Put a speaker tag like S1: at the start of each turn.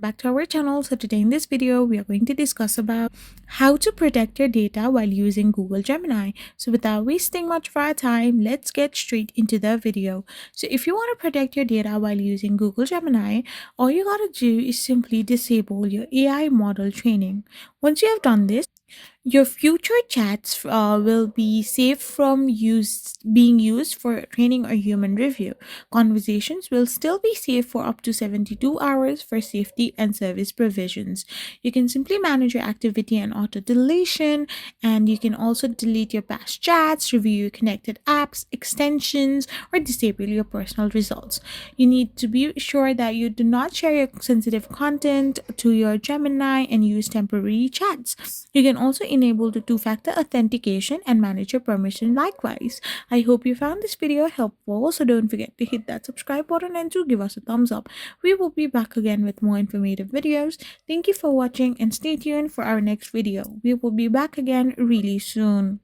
S1: back to our channel. So today in this video we are going to discuss about how to protect your data while using Google Gemini. So without wasting much of our time, let's get straight into the video. So if you want to protect your data while using Google Gemini, all you gotta do is simply disable your AI model training. Once you have done this, your future chats will be safe from being used for training or human review. Conversations will still be safe for up to 72 hours for safety and service provisions. You can simply manage your activity and auto deletion, and you can also delete your past chats, review your connected apps, extensions, or disable your personal results. You need to be sure that you do not share your sensitive content to your Gemini and use temporary chats. You can also enable the two-factor authentication and manage your permission likewise. I hope you found this video helpful, so don't forget to hit that subscribe button and to give us a thumbs up. We will be back again with more informative videos. Thank you for watching and stay tuned for our next video. We will be back again really soon.